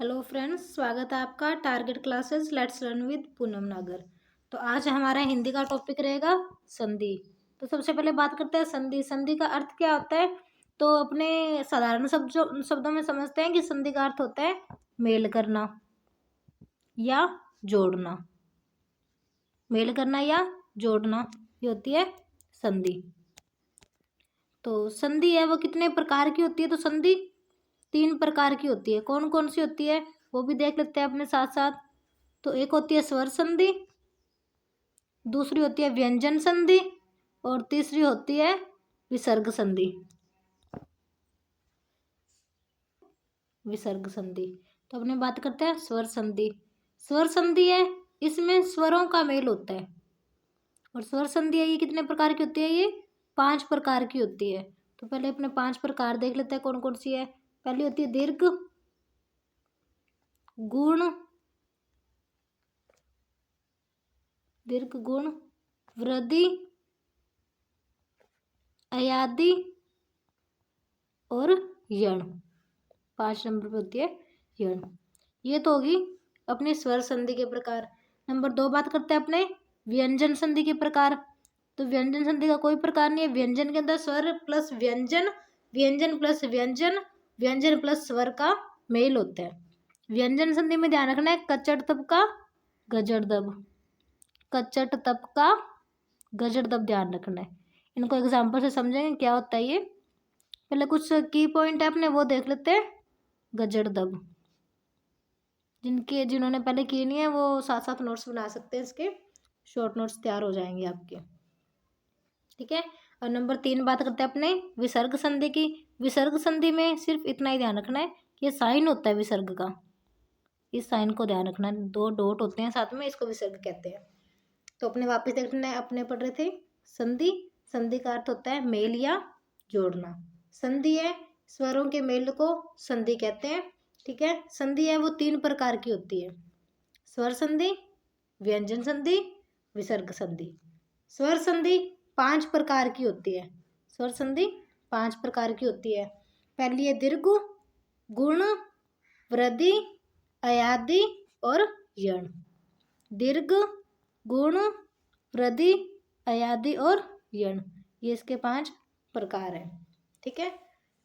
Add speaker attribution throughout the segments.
Speaker 1: Hello friends, स्वागत है आपका target classes let's learn with Poonam नागर। तो आज हमारा हिंदी का टॉपिक रहेगा संधि। तो सबसे पहले बात करते हैं संधि। संधि का अर्थ क्या होता है? तो अपने साधारण शब्दों में समझते हैं कि संधि का अर्थ होता है मेल करना या जोड़ना। मेल करना या जोड़ना, ये होती है संधि। तो संधि है वो कितने प्रकार की होती है? तो संधि 3 प्रकार की होती है। कौन कौन सी होती है वो भी देख लेते हैं अपने साथ साथ। तो एक होती है स्वर संधि, दूसरी होती है व्यंजन संधि और तीसरी होती है विसर्ग संधि। विसर्ग संधि। तो अपने बात करते हैं स्वर संधि। स्वर संधि है, इसमें स्वरों का मेल होता है। और स्वर संधि है, ये कितने प्रकार की होती है? ये 5 प्रकार की होती है। तो पहले अपने 5 प्रकार देख लेते हैं कौन कौन सी है। पहली होती है दीर्घ, गुण, दीर्घ गुण, वृद्धि, अयादि और यण। 5 नंबर पे होती है यण। ये तो होगी अपने स्वर संधि के प्रकार। नंबर 2 बात करते हैं अपने व्यंजन संधि के प्रकार। तो व्यंजन संधि का कोई प्रकार नहीं है। व्यंजन के अंदर स्वर प्लस व्यंजन, व्यंजन प्लस व्यंजन, व्यंजन प्लस स्वर का मेल होता है। व्यंजन संधि में ध्यान रखना है कचड़ तब का गजड़ दब, कचट तब का गजड़ दब ध्यान रखना है। इनको एग्जाम्पल से समझेंगे क्या होता है ये। पहले कुछ की पॉइंट है अपने वो देख लेते हैं। गजड़ दब, जिन्होंने पहले किए नहीं है वो साथ साथ नोट्स बना सकते हैं, इसके शॉर्ट नोट्स तैयार हो जाएंगे आपके। ठीक है। और नंबर 3 बात करते हैं अपने विसर्ग संधि की। विसर्ग संधि में सिर्फ इतना ही ध्यान रखना है, ये साइन होता है विसर्ग का, इस साइन को ध्यान रखना है। 2 डॉट होते हैं साथ में, इसको विसर्ग कहते हैं। तो अपने वापस देखना है, अपने पढ़ रहे थे संधि। संधि का अर्थ होता है मेल या जोड़ना। संधि है, स्वरों के मेल को संधि कहते हैं। ठीक है। संधि है वो 3 प्रकार की होती है, स्वर संधि, व्यंजन संधि, विसर्ग संधि। स्वर संधि 5 प्रकार की होती है। स्वर संधि 5 प्रकार की होती है। पहली है दीर्घ, गुण, वृद्धि, अयादि और यण। दीर्घ, गुण, वृद्धि, अयादि और यण, ये इसके 5 प्रकार हैं। ठीक है।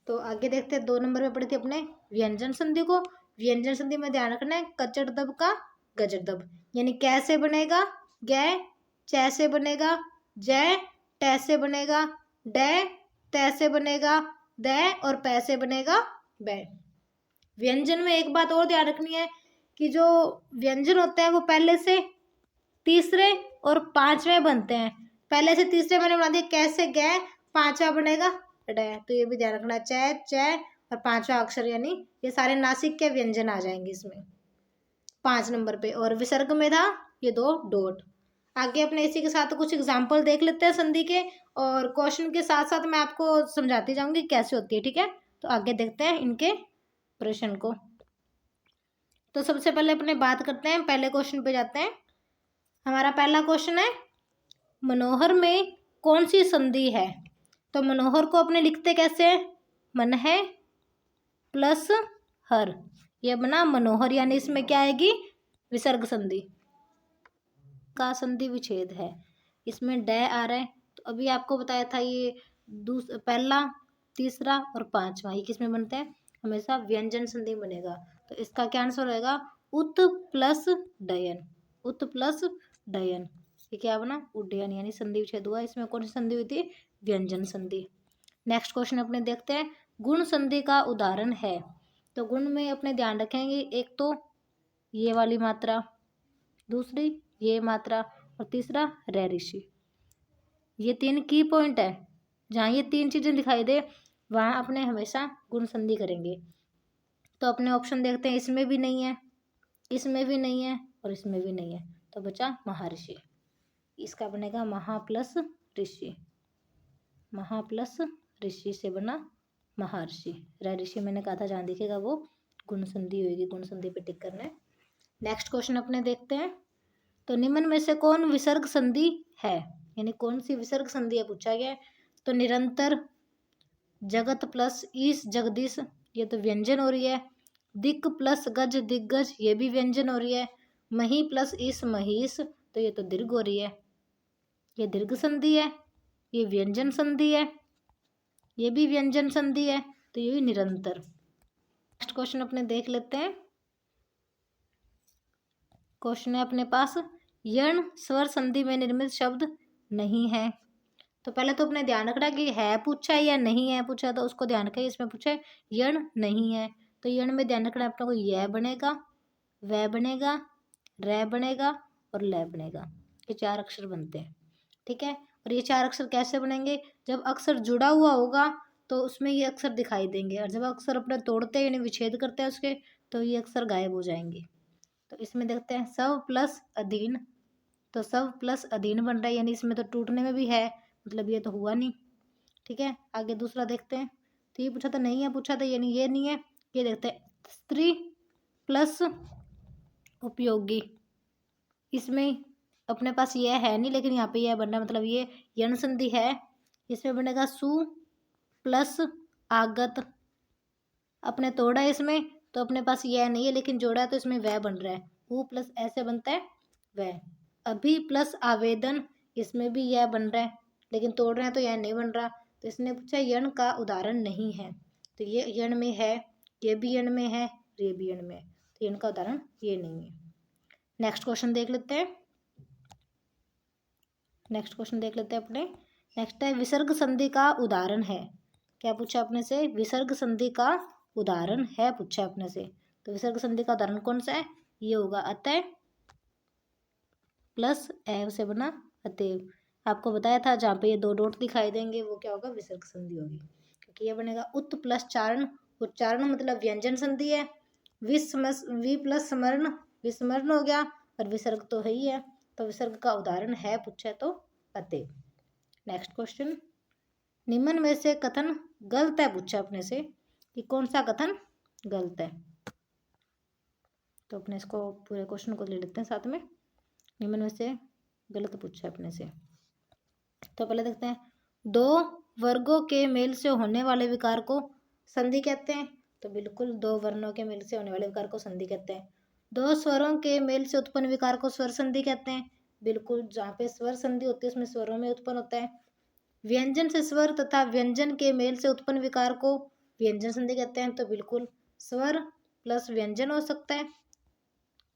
Speaker 1: तो आगे देखते हैं 2 नंबर में पढ़ी थी अपने व्यंजन संधि को। व्यंजन संधि में ध्यान रखना है कचड़ दब का गजड़ दब। यानी कैसे बनेगा? गे चैसे बनेगा, जय टैसे बनेगा, डे तैसे बनेगा, दै और पैसे बनेगा बै। व्यंजन में एक बात और ध्यान रखनी है कि जो व्यंजन होते हैं वो पहले से तीसरे और 5वें बनते हैं। पहले से तीसरे मैंने बना दिया कैसे, गए, 5वां बनेगा डे। तो ये भी ध्यान रखना, चै चै और 5वां अक्षर, यानी ये सारे नासिक के व्यंजन आ जाएंगे इसमें 5 नंबर पे। और विसर्ग में था ये 2 डॉट। आगे अपने इसी के साथ कुछ एग्जाम्पल देख लेते हैं संधि के, और क्वेश्चन के साथ साथ मैं आपको समझाती जाऊंगी कैसे होती है। ठीक है। तो आगे देखते हैं इनके प्रश्न को। तो सबसे पहले अपने बात करते हैं, पहले क्वेश्चन पे जाते हैं। हमारा पहला क्वेश्चन है मनोहर में कौन सी संधि है? तो मनोहर को अपने लिखते कैसे हैं? मन है प्लस हर, यह बना मनोहर। यानी इसमें क्या आएगी? विसर्ग संधि का संधि विच्छेद है। इसमें डे आ रहा है। तो अभी आपको बताया था ये पहला, तीसरा और 5वां ये किसमें बनते हैं? हमेशा व्यंजन संधि बनेगा। तो इसका क्या आंसर रहेगा? उत प्लस डयन, उत प्लस डयन। ये क्या बना? उड्डयन, यानी संधि विच्छेद हुआ। इसमें कौन सी संधि हुई थी? व्यंजन संधि। नेक्स्ट क्वेश्चन अपने देखते हैं, गुण संधि का उदाहरण है। तो गुण में अपने ध्यान रखेंगे, एक तो ये वाली मात्रा, दूसरी ये मात्रा और तीसरा रे ऋषि। ये 3 की पॉइंट है। जहाँ ये 3 चीजें दिखाई दे वहाँ अपने हमेशा गुण संधि करेंगे। तो अपने ऑप्शन देखते हैं, इसमें भी नहीं है, इसमें भी नहीं है और इसमें भी नहीं है। तो बचा महर्षि। इसका बनेगा महा प्लस ऋषि, महा प्लस ऋषि से बना महर्षि। रे ऋषि मैंने कहा था जहाँ दिखेगा वो गुण संधि होगी। गुण संधि पे टिक करना है। नेक्स्ट क्वेश्चन अपने देखते हैं। तो निम्न में से कौन विसर्ग संधि है? यानी कौन सी विसर्ग संधि है पूछा गया है। तो निरंतर, जगत प्लस ईश जगदीश, ये तो व्यंजन हो रही है। दिक प्लस गज दिग्गज, ये भी व्यंजन हो रही है। मही प्लस इस महिष, तो ये तो दीर्घ हो रही है, ये दीर्घ संधि है। ये व्यंजन संधि है, ये भी व्यंजन संधि है, तो ये भी निरंतर। नेक्स्ट क्वेश्चन अपने देख लेते हैं। क्वेश्चन है अपने पास, यण स्वर संधि में निर्मित शब्द नहीं है। तो पहले तो अपने ध्यान रखना कि है पूछा है या नहीं है पूछा, तो उसको ध्यान रखें। इसमें पूछा है यण नहीं है, तो यण में ध्यान रखना अपने को यह बनेगा, वह बनेगा, रे बनेगा और ल बनेगा। ये 4 अक्षर बनते हैं, ठीक है। और ये 4 अक्षर कैसे बनेंगे, जब अक्षर जुड़ा हुआ होगा तो उसमें ये अक्षर दिखाई देंगे, और जब अक्षर अपने तोड़ते हैं यानी विच्छेद करते हैं उसके, तो ये अक्षर गायब हो जाएंगे। तो इसमें देखते हैं सव प्लस अधीन, तो सव प्लस अधीन बन रहा है, यानी इसमें तो टूटने में भी है, मतलब ये तो हुआ नहीं, ठीक है। आगे दूसरा देखते हैं। तो ये पूछा था नहीं है पूछा था, यानी ये नहीं है। ये देखते हैं स्त्री प्लस उपयोगी, इसमें अपने पास यह है नहीं, लेकिन यहाँ पे यह बन रहा है, मतलब ये यण संधि है। इसमें बनेगा सु प्लस आगत, अपने तोड़ा है इसमें, तो अपने पास यह नहीं है लेकिन जोड़ा है, तो इसमें वह बन रहा है, ऊ प्लस ऐसे बनता है वह। अभी प्लस आवेदन, इसमें भी यह बन रहा है, लेकिन तोड़ रहे हैं तो यह नहीं बन रहा। तो इसने पूछा यण का उदाहरण नहीं है, तो ये यण में है, ये भी यण में है, ये भी यण में है, तो यण का उदाहरण ये नहीं है। नेक्स्ट क्वेश्चन देख लेते हैं। नेक्स्ट क्वेश्चन देख लेते हैं अपने। नेक्स्ट है विसर्ग संधि का उदाहरण है। क्या पूछा अपने से, विसर्ग संधि का उदाहरण है पूछा अपने से। तो विसर्ग संधि का उदाहरण कौन सा है, ये होगा अतः प्लस एव से बना अतएव। आपको बताया था जहाँ पे ये 2 डॉट दिखाई देंगे वो क्या होगा, विसर्ग संधि होगी, क्योंकि ये बनेगा उत प्लस चारण, उच्चारण मतलब व्यंजन संधि है। वी प्लस स्मरण, विस्मरण हो गया, और विसर्ग तो है ही है, तो विसर्ग का उदाहरण है पूछा तो अतएव। नेक्स्ट क्वेश्चन, निम्न में से कथन गलत है पूछा अपने से, कि कौन सा कथन गलत है। तो अपने इसको पूरे क्वेश्चन को ले लेते हैं साथ में। निम्न में से गलत पूछा अपने से, तो पहले देखते हैं, 2 वर्गों के मेल से होने वाले विकार को संधि कहते हैं। तो बिल्कुल 2 वर्णों के मेल से होने वाले विकार को संधि कहते हैं। 2 स्वरों के मेल से उत्पन्न विकार को स्वर संधि कहते हैं। बिल्कुल जहाँ पे स्वर संधि होती है उसमें स्वरों में उत्पन्न होता है। व्यंजन से स्वर तथा व्यंजन के मेल से उत्पन्न विकार को व्यंजन संधि कहते हैं। तो बिल्कुल स्वर प्लस व्यंजन हो सकता है,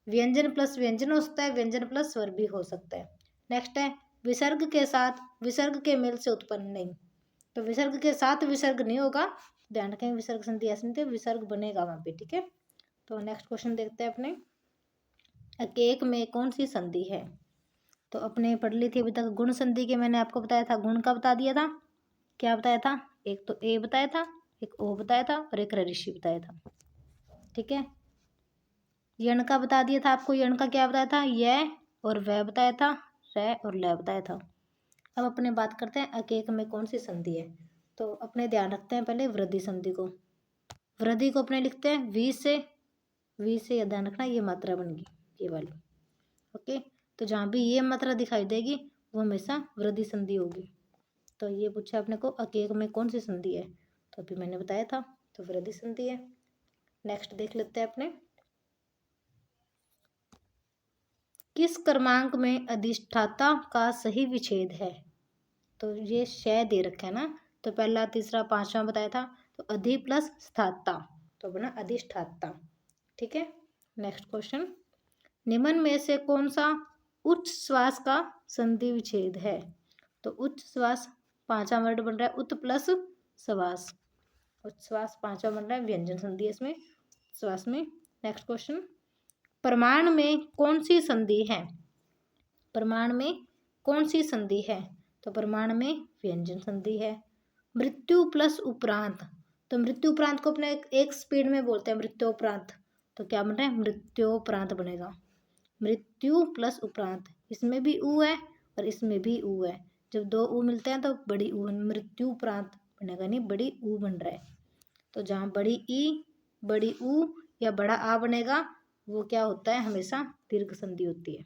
Speaker 1: व्यंजन प्लस व्यंजन हो सकता है, व्यंजन प्लस स्वर भी हो सकता है। नेक्स्ट है विसर्ग के साथ विसर्ग के मेल से उत्पन्न नहीं, तो विसर्ग के साथ विसर्ग नहीं होगा, ध्यान रखें विसर्ग संधि ऐसे नहीं थे, विसर्ग बनेगा वहां पे, ठीक है। तो नेक्स्ट क्वेश्चन देखते हैं अपने, अकेक में कौन सी संधि है। तो अपने पढ़ ली थी अभी तक गुण संधि के, मैंने आपको बताया था, गुण का बता दिया था, क्या बताया था, एक तो ए बताया था, एक ओ बताया था, और एक ऋषि बताया था, ठीक है। यण का बता दिया था आपको, यण का क्या बताया था, यह और वह बताया था, रे और ल बताया था। अब अपने बात करते हैं अकेक में कौन सी संधि है। तो अपने ध्यान रखते हैं पहले वृद्धि संधि को। वृद्धि को अपने लिखते हैं वी से, वी से या ध्यान रखना ये मात्रा बन गई ये वाली, ओके। तो जहाँ भी ये मात्रा दिखाई देगी वो हमेशा वृद्धि संधि होगी। तो ये पूछा अपने को अकेक में कौन सी संधि है, तो अभी मैंने बताया था, तो वृद्धि संधि है। नेक्स्ट देख लेते हैं अपने, किस क्रमांक में अधिष्ठाता का सही विच्छेद है। तो ये शय दे रखा है ना, तो पहला तीसरा पांचवा बताया था, तो अधि प्लस स्थाता, तो बना अधिष्ठाता, ठीक है। नेक्स्ट क्वेश्चन, निम्न में से कौन सा उच्च श्वास का संधि विच्छेद है। तो उच्च श्वास पांचवा वर्ड बन रहा है उत प्लस श्वास, उच्च श्वास पांचवा बन रहा है व्यंजन संधि इसमें श्वास में। नेक्स्ट क्वेश्चन, प्रमाण में कौन सी संधि है। प्रमाण में कौन सी संधि है, तो प्रमाण में व्यंजन संधि है। मृत्यु प्लस उपरांत, तो मृत्यु उपरांत को अपने एक स्पीड में बोलते हैं मृत्योपरांत, तो क्या बन रहा है मृत्योपरांत बनेगा। मृत्यु प्लस उपरांत, इसमें भी ऊ है और इसमें भी ऊ है, जब 2 ऊ मिलते हैं तो बड़ी ऊ मृत्यु उपरांत बनेगा, नहीं बड़ी ऊ बन रहा है। तो जहाँ बड़ी ई बड़ी ऊ या बड़ा आ बनेगा वो क्या होता है, हमेशा दीर्घ संधि होती है,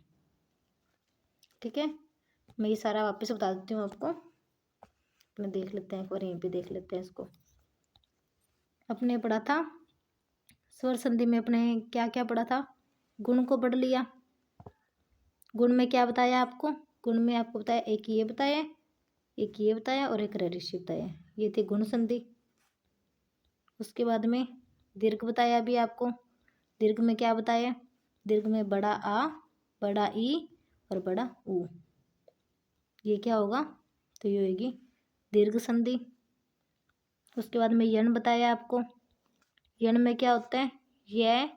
Speaker 1: ठीक है। मैं ये सारा वापस बता देती हूँ आपको, अपने देख लेते हैं एक बार, यहीं पे देख लेते हैं इसको। अपने पढ़ा था स्वर संधि में अपने क्या क्या पढ़ा था, गुण को पढ़ लिया। गुण में क्या बताया आपको, गुण में आपको बताया एक ये बताया, एक ये बताया और एक ऋषि बताया, ये थी गुण संधि। उसके बाद में दीर्घ बताया अभी आपको। दीर्घ में क्या बताया, दीर्घ में बड़ा आ, बड़ा ई और बड़ा ऊ, ये क्या होगा, तो ये होगी दीर्घ संधि। उसके बाद में यण बताया आपको। यण में क्या होता है, य,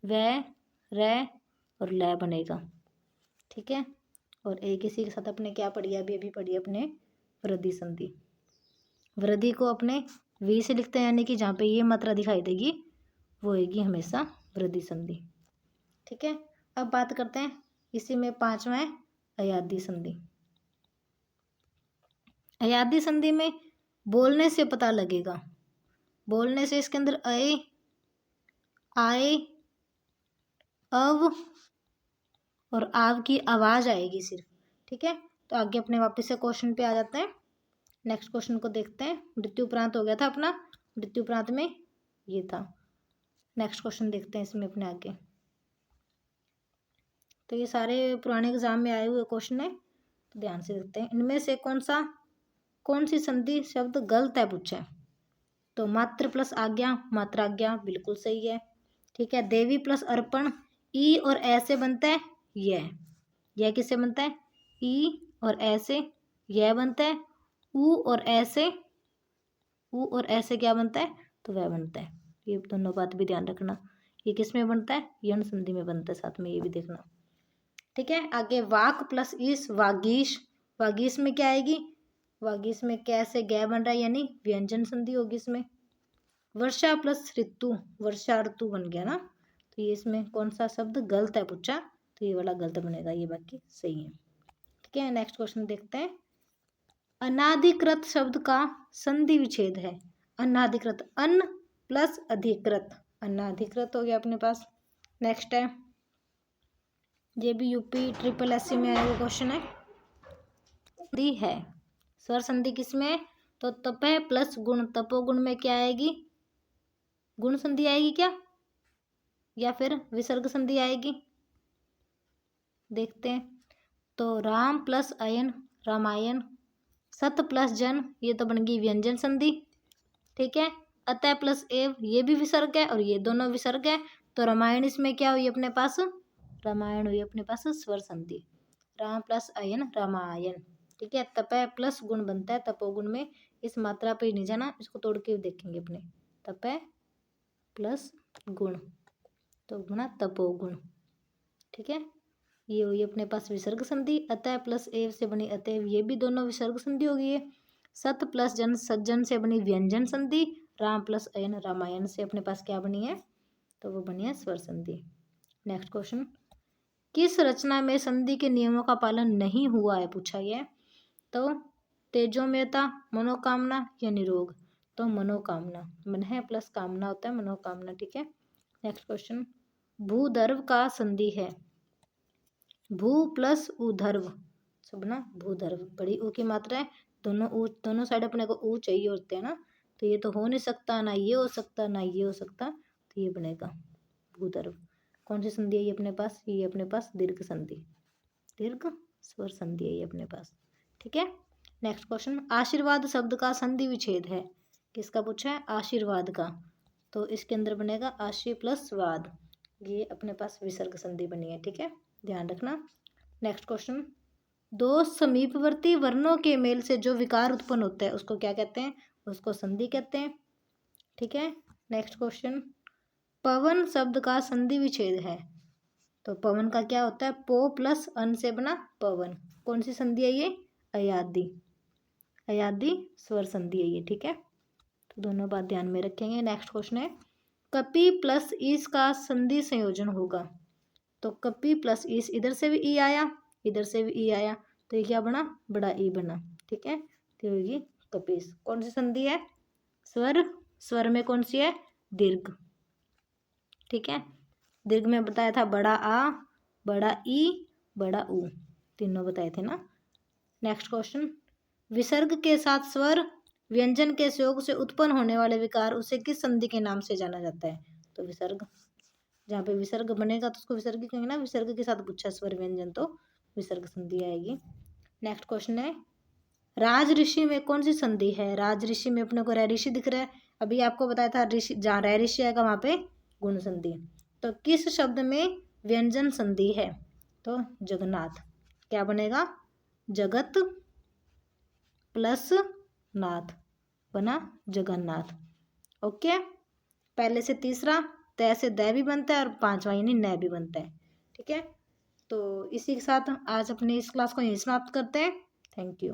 Speaker 1: व, र और ल बनेगा, ठीक है। और एक इसी के साथ अपने क्या पढ़ी, अभी अभी पढ़ी अपने वृद्धि संधि। वृद्धि को अपने वी से लिखते हैं, यानी कि जहाँ पे ये मात्रा दिखाई देगी वो होगी हमेशा वृद्धि संधि, ठीक है। अब बात करते हैं इसी में पांचवा है अयादी संधि। अयादी संधि में बोलने से पता लगेगा, बोलने से इसके अंदर अय, आए, अव और आव की आवाज आएगी सिर्फ, ठीक है। तो आगे अपने वापस से क्वेश्चन पे आ जाते हैं। नेक्स्ट क्वेश्चन को देखते हैं। मृत्यु प्रांत हो गया था अपना, मृत्यु प्रांत में ये था। नेक्स्ट क्वेश्चन देखते हैं इसमें अपने आगे। तो ये सारे पुराने एग्जाम में आए हुए क्वेश्चन है, तो ध्यान से देखते हैं। इनमें से कौन सी संधि शब्द गलत है पूछा है, तो मात्र प्लस आज्ञा, मात्राज्ञा बिल्कुल सही है, ठीक है। देवी प्लस अर्पण, ई और ऐसे बनता है यह किससे बनता है, ई और ऐसे यह बनता है, ऊ और ऐसे क्या बनता है, तो वह बनता है। ये दोनों बात भी ध्यान रखना, ये किस में बनता है, यण संधि में बनता है, साथ में ये भी देखना, ठीक है। आगे वाक प्लस ईस, वागीश, वागीश में क्या आएगी, वागीश में कैसे गै बन रहा है, यानी व्यंजन संधि होगी इसमें। वर्षा प्लस ऋतु, वर्षा ऋतु बन गया ना, तो ये इसमें कौन सा शब्द गलत है पूछा, तो ये वाला गलत बनेगा, ये बाकी सही है, ठीक है। नेक्स्ट क्वेश्चन देखते हैं। अनाधिकृत शब्द का संधि विच्छेद है, अनाधिकृत, अन प्लस अधिकृत, अनाधिकृत हो गया अपने पास। नेक्स्ट है, ये भी यूपी ट्रिपल एससी में आया हुआ क्वेश्चन है। संधि है, स्वर संधि किसमें है, तो तपह प्लस गुण, तपोगुण में क्या आएगी, गुण संधि आएगी क्या, या फिर विसर्ग संधि आएगी, देखते हैं। तो राम प्लस अयन, रामायण, सत प्लस जन, ये तो बन गई व्यंजन संधि, ठीक है। अतः प्लस एव, ये भी विसर्ग है और ये दोनों विसर्ग है, तो रामायण इसमें क्या हुई अपने पास, रामायण हुई अपने पास स्वर संधि। राम प्लस अयन, रामायण, ठीक है। तपह प्लस गुण बनता है, तपोगुण में इस मात्रा पे नहीं जाना, इसको तोड़ के देखेंगे अपने, तपह प्लस गुण तो गुणा तपोगुण, ठीक है। ये हुई अपने पास विसर्ग संधि। अतः प्लस एव से बनी अतएव, ये भी दोनों विसर्ग संधि हो गई है। सत प्लस जन, सज्जन से बनी व्यंजन संधि। राम प्लस अयन, रामायण से अपने पास क्या बनी है, तो वो बनी है स्वर संधि। नेक्स्ट क्वेश्चन, किस रचना में संधि के नियमों का पालन नहीं हुआ है पूछा है, तो तेजोमयता, मनोकामना या निरोग, तो मनोकामना, मन है प्लस कामना होता है मनोकामना, ठीक है। नेक्स्ट क्वेश्चन, भूधर्व का संधि है, भू प्लस उधर्व, सब ना भूधर्व, बड़ी ऊ की मात्रा है, दोनों साइड अपने को ऊ चाहिए होते हैं ना, तो ये तो हो नहीं सकता, ना ये हो सकता ना ये हो सकता, तो ये बनेगा भूधर्व। कौन सी संधि है ये अपने पास, ये अपने पास दीर्घ संधि, दीर्घ स्वर संधि है ये अपने पास, ठीक है। नेक्स्ट क्वेश्चन, आशीर्वाद शब्द का संधि विच्छेद है, किसका पूछा है, आशीर्वाद का, तो इसके अंदर बनेगा आशी प्लस वाद, ये अपने पास विसर्ग संधि बनी है, ठीक है, ध्यान रखना। नेक्स्ट क्वेश्चन, दो समीपवर्ती वर्णों के मेल से जो विकार उत्पन्न होता है उसको क्या कहते हैं, उसको संधि कहते हैं, ठीक है। नेक्स्ट क्वेश्चन, पवन शब्द का संधि विच्छेद है, तो पवन का क्या होता है, पो प्लस अन से बना पवन, कौन सी संधि है ये, अयादी, अयादी स्वर संधि है ये, ठीक है। तो दोनों बात ध्यान में रखेंगे। नेक्स्ट क्वेश्चन है, कपि प्लस ईस का संधि संयोजन होगा, तो कपि प्लस ईस, इधर से भी ई आया इधर से भी ई आया, तो ये क्या बना, बड़ा ई बना, ठीक है, तो होगी कपीस। कौन सी संधि है, स्वर, स्वर में कौन सी है, दीर्घ, ठीक है। दीर्घ में बताया था बड़ा आ, बड़ा ई, बड़ा ऊ, तीनों बताए थे ना। नेक्स्ट क्वेश्चन, विसर्ग के साथ स्वर व्यंजन के संयोग से उत्पन्न होने वाले विकार उसे किस संधि के नाम से जाना जाता है, तो विसर्ग, जहाँ पे विसर्ग बनेगा तो उसको विसर्ग कहेंगे ना, विसर्ग के साथ गुच्छा स्वर व्यंजन तो विसर्ग संधि आएगी। नेक्स्ट क्वेश्चन है, राज ऋषि में कौन सी संधि है? राज ऋषि में अपने को रै ऋषि दिख रहा है, अभी आपको बताया था ऋषि, जहाँ रै ऋषि आएगा वहां पे गुण संधि। तो किस शब्द में व्यंजन संधि है? तो जगन्नाथ, क्या बनेगा? जगत प्लस नाथ बना जगन्नाथ। ओके, पहले से तीसरा, तय से दै भी बनता है और पांचवा यानी न भी बनता है। ठीक है, तो इसी के साथ आज अपनी इस क्लास को यहीं समाप्त करते हैं। Thank you.